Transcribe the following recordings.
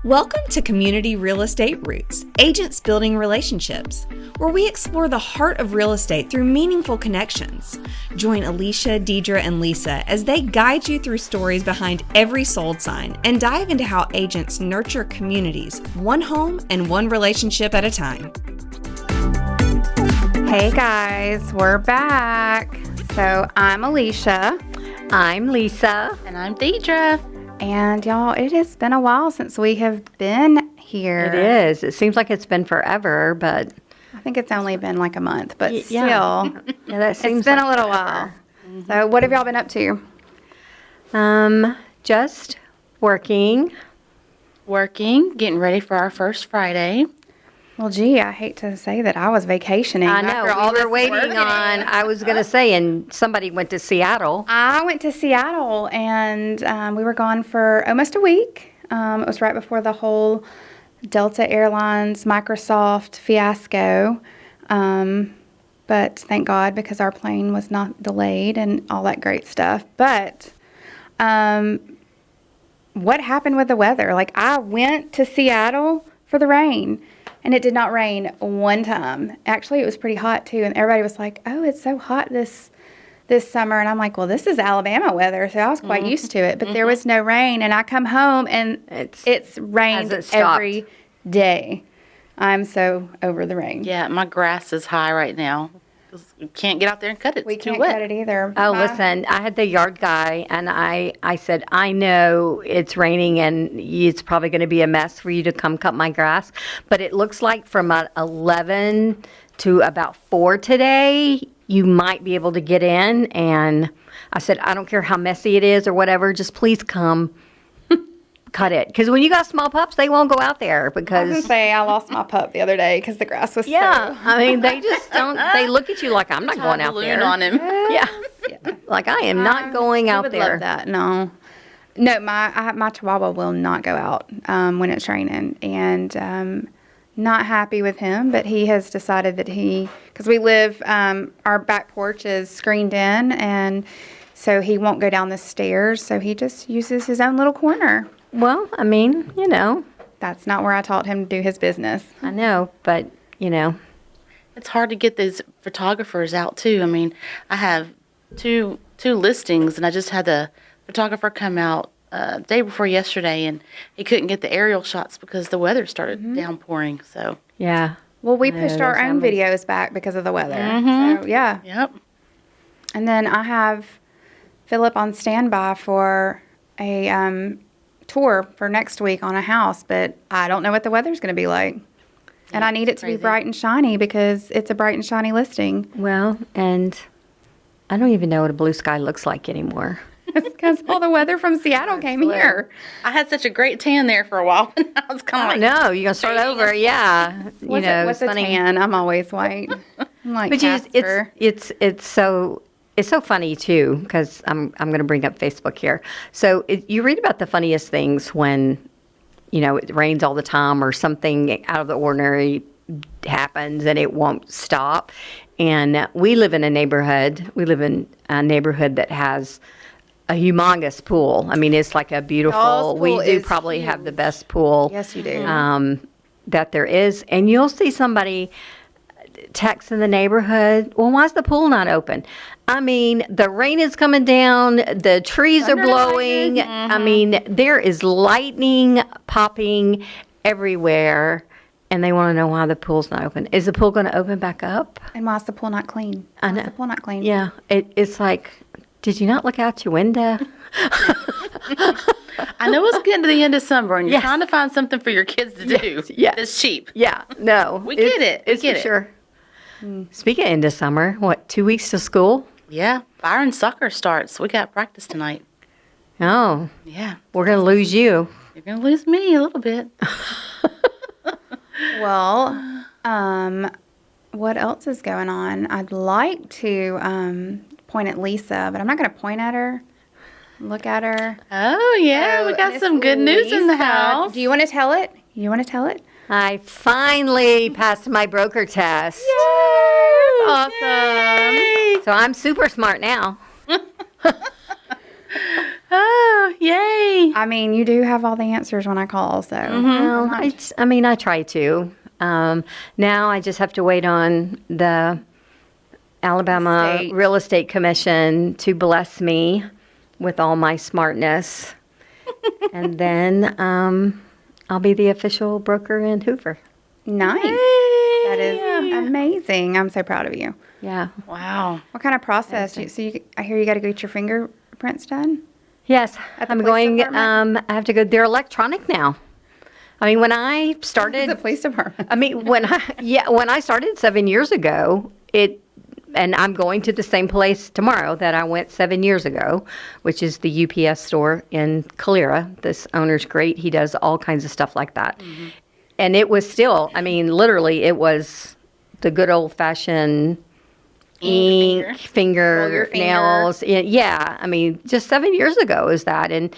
Welcome to Community Real Estate Roots, Agents Building Relationships, where we explore the heart of real estate through meaningful connections. Join Alicia, DEIDRE, and Lisa as they guide you through stories behind every sold sign and dive into how agents nurture communities, one home and one relationship at a time. Hey guys, we're back. So I'm Alicia. I'm Lisa. And I'm DEIDRE. And y'all, it has been a while since we have been here. It is. It seems like it's been forever, but I think it's only been like a month, but still, yeah, that seems it's been like a little forever. while. So what have y'all been up to? Just working. Getting ready for our first Friday. Well, gee, I hate to say that I was vacationing. I know. after all We were this waiting work. on, I was going to say, and somebody went to Seattle. I went to Seattle, and we were gone for almost a week. It was right before the whole Delta Airlines Microsoft fiasco. But thank God, because our plane was not delayed and all that great stuff. But what happened with the weather? Like, I went to Seattle for the rain, and it did not rain one time. Actually, it was pretty hot, too, and everybody was like, oh, it's so hot this summer. And I'm like, well, this is Alabama weather, so I was quite used to it. But there was no rain, and I come home, and it's rained every day. I'm so over the rain. Yeah, my grass is high right now. We can't get out there and cut it. It's We too can't wet. cut it either. Oh, listen, I had the yard guy, and I said, I know it's raining, and it's probably going to be a mess for you to come cut my grass. But it looks like from 11 to about 4 today, you might be able to get in. And I said, I don't care how messy it is or whatever, just please come cut it. Because when you got small pups, they won't go out there I was because... going to say, I lost my pup the other day because the grass was Yeah, I mean, they just don't, they look at you like, I'm not going out Balloon there. on him. Yeah. Like, I am not going out would there. love that. No, my Chihuahua will not go out when it's raining, and not happy with him. But he has decided that because we live, our back porch is screened in, and so he won't go down the stairs. So he just uses his own little corner. Well, I mean, you know, That's not where I taught him to do his business. I know, but, you know. It's hard to get these photographers out too. I mean, I have two listings, and I just had the photographer come out day before yesterday, and he couldn't get the aerial shots because the weather started downpouring. So Yeah. Well, we I know, pushed our those own animals. videos back because of the weather. So, yeah. yep. And then I have Philip on standby for a tour for next week on a house, but I don't know what the weather's going to be like. And I need it to be crazy. bright and shiny because it's a bright and shiny listing. Well, and I don't even know what a blue sky looks like anymore. It's because all the weather from Seattle came here. I had such a great tan there for a while, and I was kind of like, No, you're going to start over. Yeah. What's a funny. tan? I'm always white. I'm like But Casper. it's so funny too, because I'm going to bring up Facebook here. So you read about the funniest things when, you know, it rains all the time or something out of the ordinary happens and it won't stop. And we live in a neighborhood that has a humongous pool. I mean, it's like a beautiful. Y'all's We pool do is probably have the best pool. Yes, you do. That there is, and you'll see somebody text in the neighborhood, well, why's the pool not open? I mean, the rain is coming down, the trees are Thunder and blowing. lightning. I mean, there is lightning popping everywhere, and they want to know why the pool's not open. Is the pool going to open back up? And why's the pool not clean? I Why's know. the pool not clean? Yeah, it's like, did you not look out your window? I know it's getting to the end of summer, and you're Yes. trying to find something for your kids to do. yes. It's cheap. Yeah, no. We get it. We It's get for it. sure. Speaking of end of summer, what, 2 weeks to school? Yeah, Byron soccer starts. We got practice tonight. Oh, Yeah, we're going to lose you. you're gonna lose me a little bit. Well, what else is going on? I'd like to point at Lisa, but I'm not going to point at her. Look at her. Oh yeah, So, we got Miss some good news in the Lisa, house. Do you want to tell it? You want to tell it? I finally passed my broker test. Awesome. So I'm super smart now. Oh, yay! I mean, you do have all the answers when I call, so. Well, I try to. Now I just have to wait on the Alabama State. Real Estate Commission to bless me with all my smartness. And then I'll be the official broker in Hoover. Nice. That is amazing. I'm so proud of you. Yeah. Wow. What kind of process? I hear you got to get your fingerprints done? Yes, At the I'm police going. department? I have to go. They're electronic now. I mean, when I The started, police department. I mean, when I started 7 years ago, and I'm going to the same place tomorrow that I went 7 years ago, which is the UPS store in Calera. This owner's great. He does all kinds of stuff like that. Mm-hmm. And it was still, I mean, literally, it was the good old-fashioned ink, Roll your finger, finger. nails. Yeah, I mean, just 7 years ago is that. And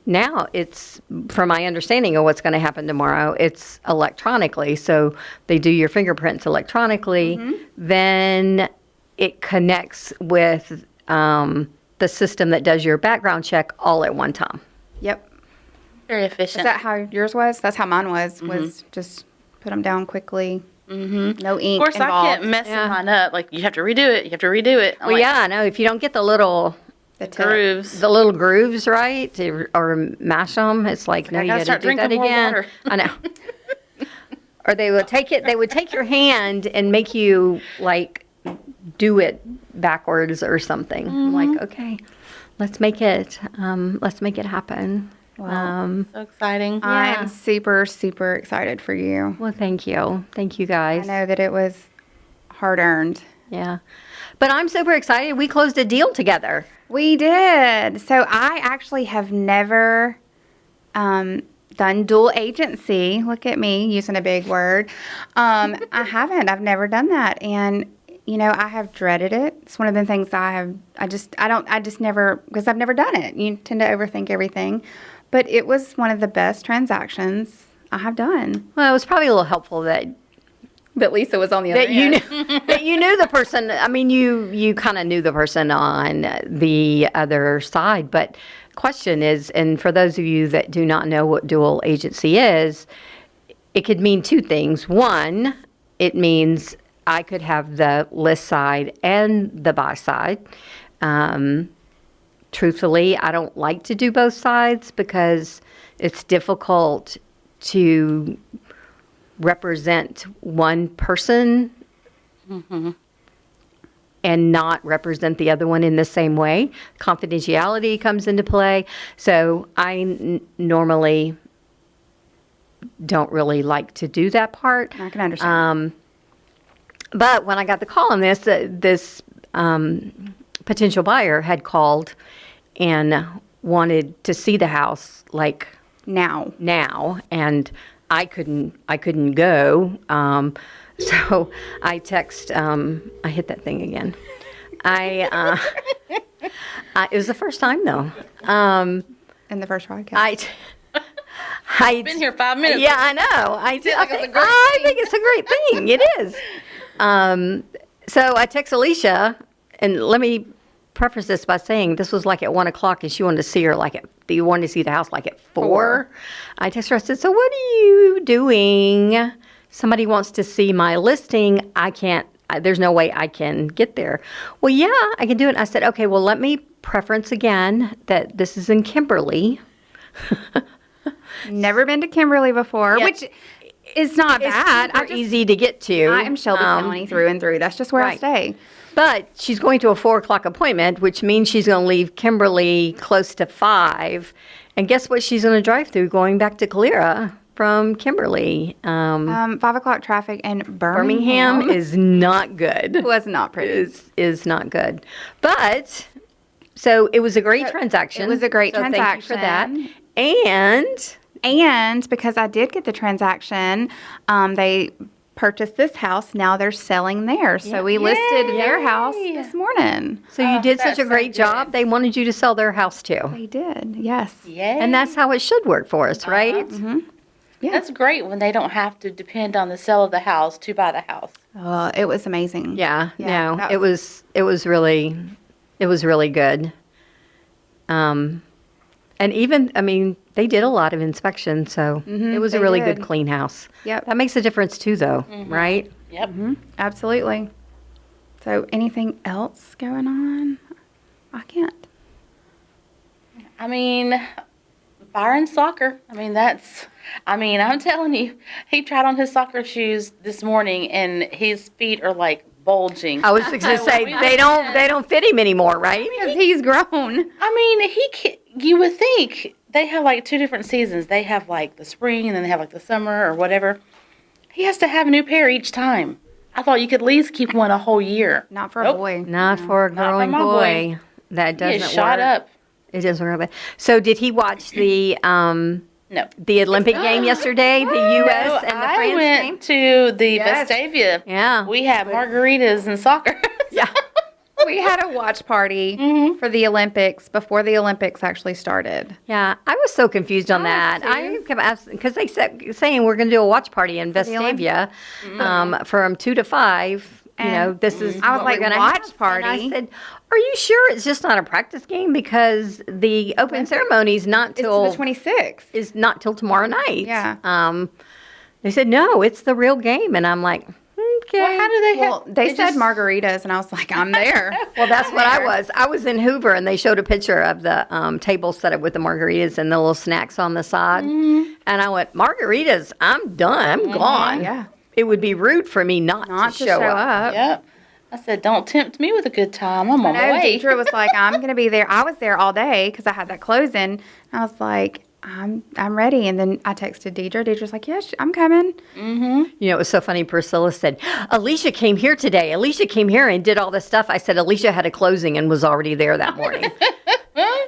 now it's, from my understanding of what's going to happen tomorrow, it's electronically. So they do your fingerprints electronically. Then it connects with the system that does your background check all at one time. Yep. Very Is efficient. that how yours was? That's how mine was just put them down quickly. Mm-hmm. No ink Of course, involved. I kept messing mine up. Like, you have to redo it. You have to redo it. I'm Well, like, yeah, I know. If you don't get the little The tip. grooves. the little grooves right or mash them, it's like, no, I you gotta got start to do that drinking more again. water. I know. Or they would take your hand and make you like do it backwards or something. I'm like, okay, let's make it happen. So exciting. I am super, super excited for you. Well, thank you I guys. know that it was hard earned. Yeah, but I'm super excited. We closed a deal together. We did. So I actually have never done dual agency. Look at me using a big word. I haven't. I've never done that. And, you know, I have dreaded it. It's one of the things I just never, because I've never done it. You tend to overthink everything. But it was one of the best transactions I have done. Well, it was probably a little helpful that Lisa was on the other that you end. knew that you knew the person. I mean, you kind of knew the person on the other side. But question is, and for those of you that do not know what dual agency is, it could mean two things. One, it means I could have the list side and the buy side. Truthfully, I don't like to do both sides because it's difficult to represent one person and not represent the other one in the same way. Confidentiality comes into play. So I normally don't really like to do that part. I can understand. But when I got the call on this, this potential buyer had called and wanted to see the house like now. and I couldn't go. So I text. I hit that thing again. It was the first time though. In the first podcast. I've Been here 5 minutes. Yeah, I know. I like it's a great think it's a great thing. It is. So I text Alicia, and let me preface this by saying this was like at 1 o'clock, and she wanted to see her you wanted to see the house like at 4. I texted her. I said, "So what are you doing? Somebody wants to see my listing. I can't. There's no way I can get there." "Well, yeah, I can do it." I said, "Okay, well, let me preference again that this is in Kimberly." Never been to Kimberly before, Yeah. which is not bad. Super easy to get to. I am Shelby County through and through. That's just where I right. stay. But she's going to a 4 o'clock appointment, which means she's going to leave Kimberly close to 5. And guess what she's going to drive through going back to Calera from Kimberly? 5 o'clock traffic in Birmingham is not good. was not pretty. Is not good. But, so it was a great transaction. It was a great so Thank you for that. transaction. And And because I did get the transaction, they purchased this house. Now they're selling theirs. So we listed their house this morning. so you did such that's a so great job. They wanted you to sell their house too. They did, yes. Yeah. And that's how it should work for us, right? That's great when they don't have to depend on the sale of the house to buy the house. It was amazing. Yeah, Yeah, no, that it was really good. And even, I mean, they did a lot of inspections, so it was a they really did. good clean house. Yep. That makes a difference too, though, right? Yep. Absolutely. So anything else going on? I can't. I mean, Byron's soccer. I mean, I'm telling you, he tried on his soccer shoes this morning, and his feet are like bulging. I was going to say, they don't fit him anymore, right? Because he's grown. I mean, you would think they have like 2 different seasons. They have like the spring, and then they have like the summer or whatever. He has to have a new pair each time. I thought you could at least keep one a whole year. Not for a Nope. boy. Not for a Not for growing my boy. boy. That He doesn't is shot work. up. It doesn't work. So did he watch the No. Olympic game yesterday, the U.S. and the I France went game? to the Yes. Vestavia. Yeah. We had margaritas and soccer. Yeah. We had a watch party for the Olympics before the Olympics actually started. Yeah, I was so confused on that. I kept asking because they kept saying we're going to do a watch party in Vestavia from 2 to 5. You know, this is I was what like, we're gonna watch have. party? And I said, "Are you sure it's just not a practice game because the open ceremony's not It's till the 26th. is not till tomorrow night?" Yeah. They said no, it's the real game, and I'm like, okay. Well, how do they Well, have? they said margaritas, and I was like, I'm there. Well, that's what I was. I was in Hoover, and they showed a picture of the table set up with the margaritas and the little snacks on the side. And I went, margaritas, I'm done. I'm gone. Yeah. It would be rude for me not to show up. Yep. I said, don't tempt me with a good time. I'm on my No, way. Deidre was like, I'm going to be there. I was there all day because I had that closing. I was like, I'm ready. And then I texted Deidre. Deidre's like, yes, I'm coming. You know, it was so funny. Priscilla said, Alicia came here today. Alicia came here and did all this stuff. I said, Alicia had a closing and was already there that morning.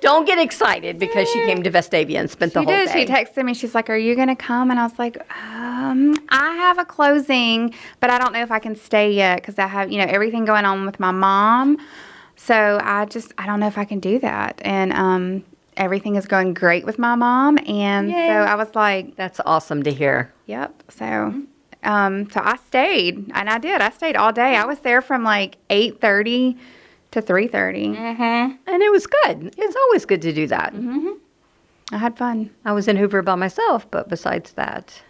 Don't get excited because she came to Vestavia and spent the She whole did. day. She texted me. She's like, are you going to come? And I was like, I have a closing, but I don't know if I can stay yet because I have, everything going on with my mom. So I don't know if I can do that. And everything is going great with my mom. And Yay. so I was like, That's awesome to hear. yep. So I stayed, and I did. I stayed all day. I was there from like 8:30 to 3:30. And it was good. It's always good to do that. I had fun. I was in Hoover by myself, but besides that,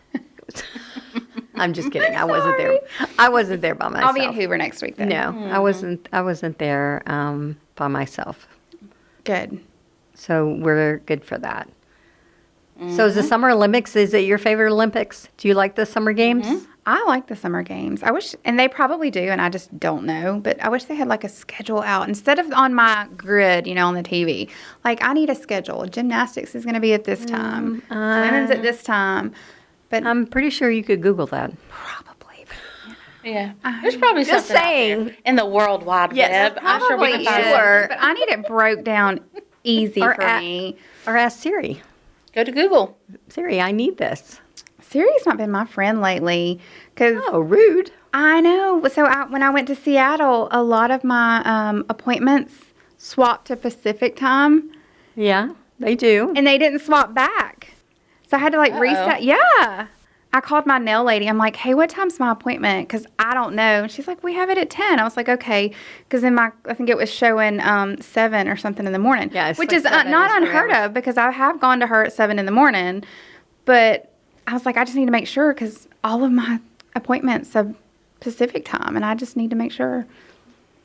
I'm just kidding. I wasn't there. I wasn't there by myself. I'll be in Hoover next week, though. No, I wasn't. I wasn't there by myself. Good. So we're good for that. So is the Summer Olympics? Is it your favorite Olympics? Do you like the summer games? I like the summer games. I wish, and they probably do, and I just don't know, but I wish they had like a schedule out instead of on my grid, on the TV. Like, I need a schedule. Gymnastics is going to be at this time, swimming's at this time. But I'm pretty sure you could Google that. probably. Yeah. There's probably Just something out saying. there in the World Wide Yes, Web. I'm sure we can find sure. But I need it broke down easy Or for me. Or ask Siri. Go to Google. Siri, I need this. Siri's not been my friend lately because Oh, rude. I know. So when I went to Seattle, a lot of my appointments swapped to Pacific time. Yeah, they do. And they didn't swap back. So I had to reset. Yeah. I called my nail lady. I'm like, hey, what time's my appointment? Because I don't know. And she's like, we have it at 10. I was like, okay. Because I think it was showing 7 or something in the morning. Yeah, it's which like is 7 not is 3 unheard hours. of because I have gone to her at 7 in the morning. But I was like, I just need to make sure because all of my appointments are Pacific time. And I just need to make sure.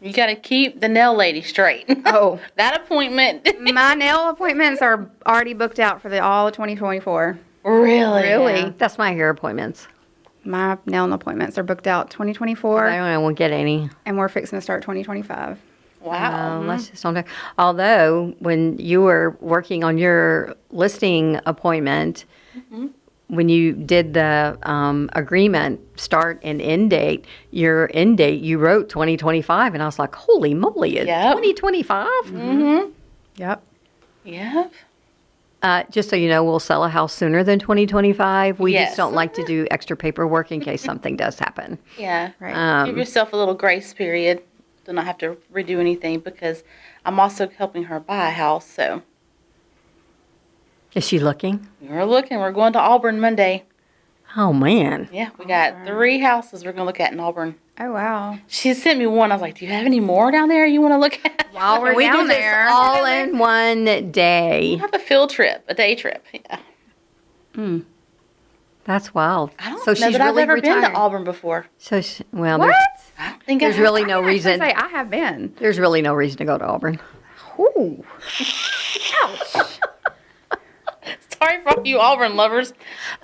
You got to keep the nail lady straight. Oh. That appointment. My nail appointments are already booked out for all of 2024. Really? Really? That's my hair appointments. My nail appointments are booked out I 2024, won't get any. and we're fixing to start 2025. Wow. Let's just don't. Although when you were working on your listing appointment, when you did the agreement start and end date, your end date you wrote 2025, and I was like, holy moly, it's Yep. 2025. Yep. Yeah. Just so you know, we'll sell a house sooner than 2025. We Yes. just don't like to do extra paperwork in case something does happen. Yeah. Right. Give yourself a little grace period. Do not have to redo anything because I'm also helping her buy a house. So Is she looking? we're looking. We're going to Auburn Monday. Oh man. Yeah, we got 3 houses we're going to look at in Auburn. Oh, wow. She sent me one. I was like, do you have any more down there you want to look at? While we're We down did there. this all in one day. Have a field trip, a day trip. Yeah. That's wild. I don't so know she's that I've really ever been retired. to Auburn before. So well, What? I don't think there's I really no I was gonna reason. say, I have been. There's really no reason to go to Auburn. Ooh. Ouch. Sorry for all you Auburn lovers.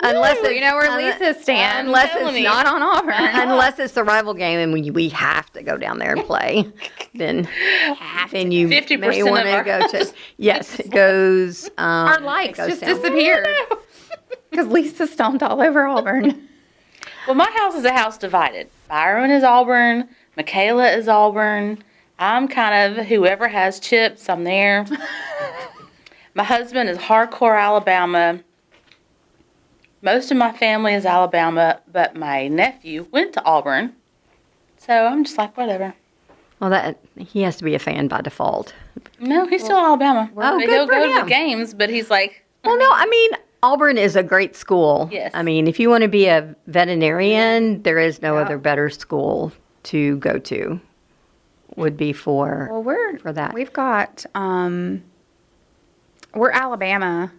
Unless Ooh, you know where Lisa stands. unless telling it's you. not on Auburn. Unless it's the rival game and we have to go down there and play, then you 50% may want of our- to go to. Yes, it goes. Our likes it goes just down. disappeared. Because Lisa stomped all over Auburn. Well, my house is a house divided. Byron is Auburn. Michaela is Auburn. I'm kind of whoever has chips, I'm there. My husband is hardcore Alabama. Most of my family is Alabama, but my nephew went to Auburn. So I'm just like, whatever. Well, he has to be a fan by default. No, he's still Alabama. Oh, good He'll for go to him. the games, but he's like, Well, no, I mean, Auburn is a great school. Yes. I mean, if you want to be a veterinarian, there is no other better school to go to. Would be for Well, we're for that. We've got we're Alabama,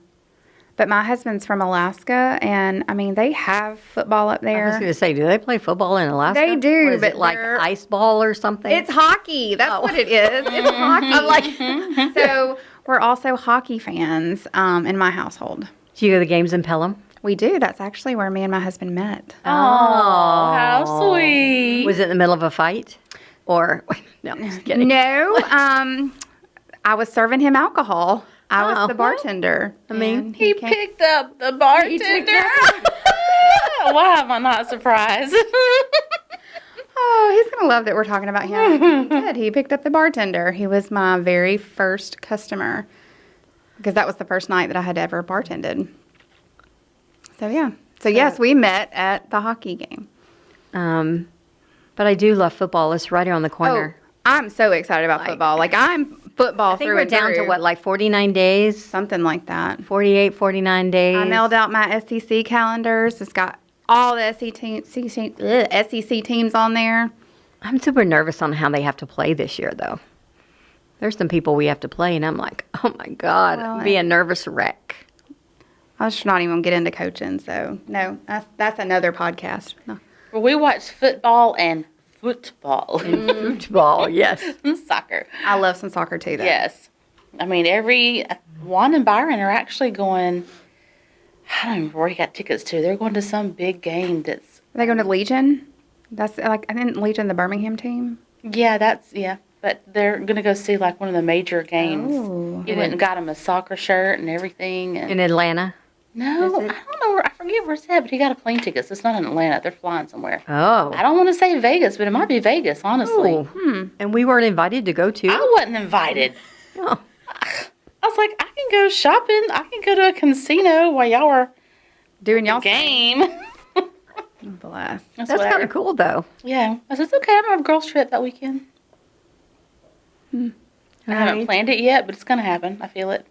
but my husband's from Alaska, and I mean they have football up I was there. going to say, do they play football in Alaska? They do, What is but it like they're- ice ball or something? It's hockey. That's what it is. It's hockey. I'm like, So we're also hockey fans in my household. do you go to the games in Pelham? We do. That's actually where me and my husband met. oh, how sweet. Was it in the middle of a fight? Or, no, just kidding. No, I was serving him alcohol. I was Oh, the bartender. I mean, and He came- picked up the bartender. Why am I not surprised? Oh, he's gonna love that we're talking about him. He did. He picked up the bartender. He was my very first customer because that was the first night that I had ever bartended. So yeah. So yes, we met at the hockey game. But I do love football. It's right around the corner. Oh, I'm so excited about football. Like I'm football I think through we're and down to through. what, like 49 days? Something like that. 48, 49 days. I mailed out my SEC calendars. It's got all the SEC teams on there. I'm super nervous on how they have to play this year, though. There's some people we have to play, and I'm like, oh my God, Well, I'd be a nervous wreck. I was not even gonna get into coaching, so no, that's another podcast. No. Well, we watched football and football. Football, yes. Soccer. I love some soccer too, though. Yes. I mean, Juan and Byron are actually going, I don't remember where he got tickets to. They're going to some big game that's, Are they going to Legion? That's like I think Legion, the Birmingham team. yeah. But they're going to go see like one of the major games. Oh. He went and got him a soccer shirt and everything. And In Atlanta. no, I don't know where, I forget where it's at, but he got a plane ticket. So it's not in Atlanta. They're flying somewhere. Oh. I don't want to say Vegas, but it might be Vegas, honestly. Oh. And we weren't invited to go to? I wasn't invited. Oh. I was like, I can go shopping. I can go to a casino while y'all are Doing y'all game. bless. That's kind of cool, though. Yeah. I said, it's okay. I'm going to have a girls' trip that weekend. I haven't Right. planned it yet, but it's going to happen. I feel it.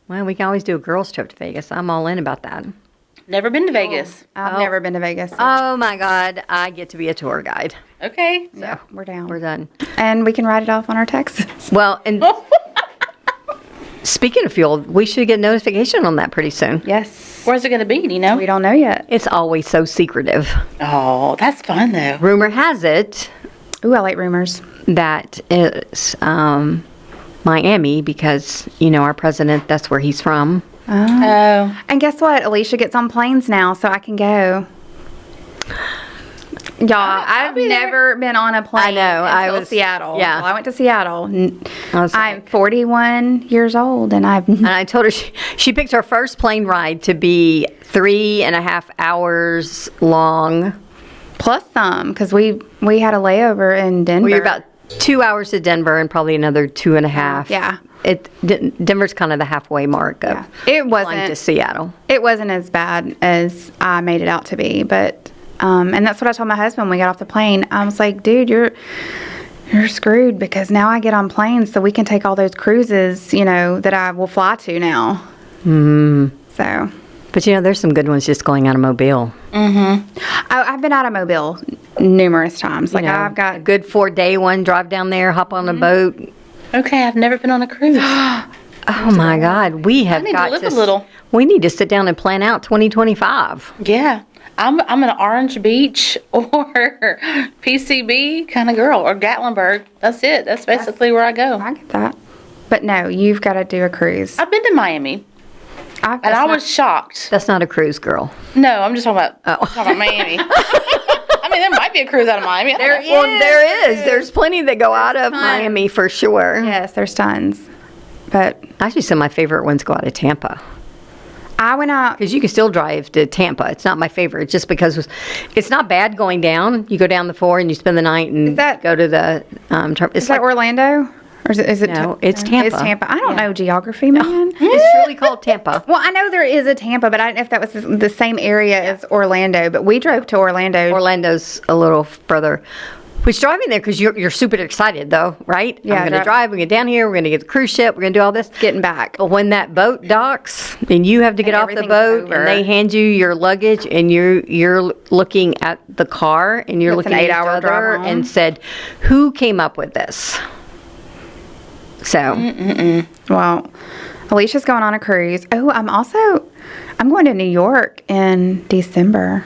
Well, we can always do a girls' trip to Vegas. I'm all in about that. Never been to Vegas. I've Oh. never been to Vegas. Oh, my God. I get to be a tour guide. Okay. Yeah, we're down. We're done. And we can write it off on our taxes. Well, and speaking of fuel, we should get notification on that pretty soon. Yes. Where's it going to be? Do you know? We don't know yet. It's always so secretive. Oh, that's fun, though. Rumor has it Ooh, I like rumors. that it's Miami because, our president, that's where he's from. Oh. And guess what? Alicia gets on planes now, so I can go. Y'all, I've be there. never been on a plane. I know, I until was- Seattle. yeah. Well, I went to Seattle. I was I'm like- 41 years old, and I've And I told her she picked her first plane ride to be 3.5 hours long. plus some because we had a layover in Denver. We were about 2 hours to Denver and probably another 2.5. Yeah. Denver's kind of the halfway mark of Yeah. It flying to wasn't. Seattle. It wasn't as bad as I made it out to be, but and that's what I told my husband when we got off the plane. I was like, dude, you're screwed because now I get on planes so we can take all those cruises, that I will fly to now. So But there's some good ones just going out of Mobile. I've been out of Mobile. numerous times. Like, You know, I've a got good 4-day one, drive down there, hop on a boat. Okay, I've never been on a cruise. Oh my God, we have need to got live a little. We need to sit down and plan out 2025. Yeah. I'm an Orange Beach or PCB kind of girl, or Gatlinburg. That's it. That's basically where I go. I get that. But no, you've got to do a cruise. I've been to Miami, and I was shocked. That's not a cruise, girl. No, I'm just talking about Miami. I mean, there might be a cruise out of Miami. There is. There's plenty that go out of Miami for sure. Yes, there's tons. But Actually, some of my favorite ones go out of Tampa. I went out. Because you can still drive to Tampa. It's not my favorite, just because it's not bad going down. You go down the 4 and you spend the night and go to the. Is that Orlando? Or is it No, it's Tampa. It's Tampa. I don't know geography, man. It's truly called Tampa. Well, I know there is a Tampa, but I don't know if that was the same area as Orlando. But we drove to Orlando. Orlando's a little further. We're driving there because you're super excited, though, right? Yeah, I'm going to drive. We're going to get down here. We're going to get the cruise ship. We're going to do all this. Getting back. But when that boat docks and you have to get off the everything's boat over. and they hand you your luggage and you're looking at the car and you're It's looking an at each 8-hour drive other home. and said, who came up with this? So, Well, Alicia's going on a cruise. Oh, I'm going to New York in December.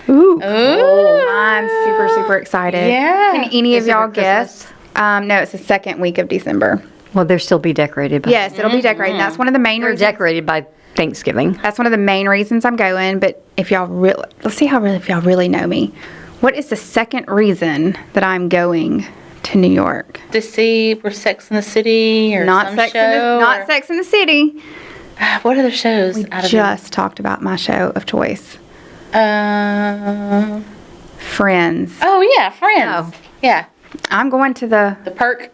ooh. I'm super, super excited. Yeah. Can any of Is it y'all for guess? No, it's the second week of December. Well, they'll still be decorated. But Yes, it'll be decorated. That's one of the main They're reasons. decorated by Thanksgiving. That's one of the main reasons I'm going. But if y'all really, let's see if y'all really know me. What is the second reason that I'm going to New York? To see where Sex in the City or Not some Sex show. not Sex in the City. What other shows? out of Just talked about my show of choice, Oh Friends. yeah, Friends. Oh. Yeah, I'm going to the. the Perk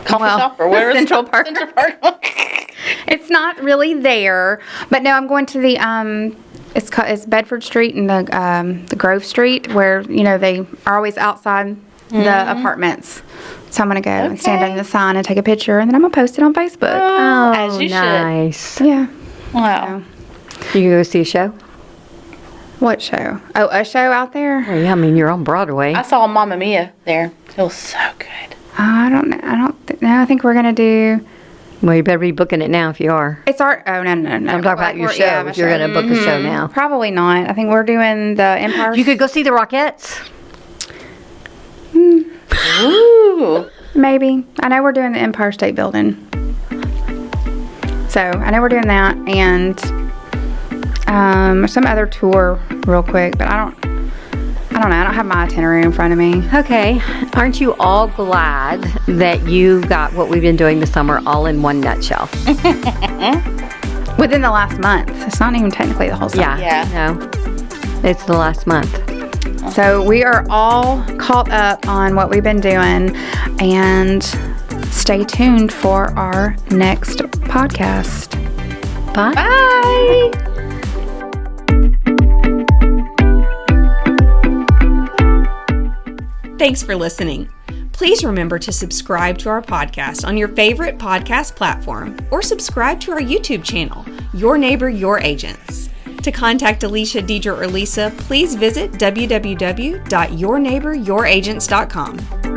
coffee Well, shop or whatever. it's Central called. Park. Central Park. It's not really there, but no, I'm going to the it's Bedford Street and the Grove Street, where they are always outside the apartments. So I'm gonna go and stand Okay. under the sign and take a picture, and then I'm gonna post it on Facebook. Oh, As you should. nice. Yeah. Wow. You can go see a show? What show? Oh, a show out there? Well, yeah, I mean, you're on Broadway. I saw Mamma Mia there. It was so good. I don't know. I think we're gonna do. Well, you better be booking it now if you are. It's our. Oh no. I'm talking about your We're- show. yeah, my if you're show. going to book a show now. Probably not. I think we're doing the Empire. You could go see the Rockettes. Ooh. Maybe. I know we're doing the Empire State Building. So I know we're doing that and some other tour real quick, but I don't know. I don't have my itinerary in front of me. Okay. Aren't you all glad that you got what we've been doing this summer all in one nutshell? Within the last month. It's not even technically the whole summer. Yeah. Yeah. No. It's the last month. So we are all caught up on what we've been doing, and stay tuned for our next podcast. Bye. Bye. Thanks for listening. Please remember to subscribe to our podcast on your favorite podcast platform or subscribe to our YouTube channel, Your Neighbor, Your Agents. To contact Alicia, Deidre, or Lisa, please visit www.yourneighboryouragents.com.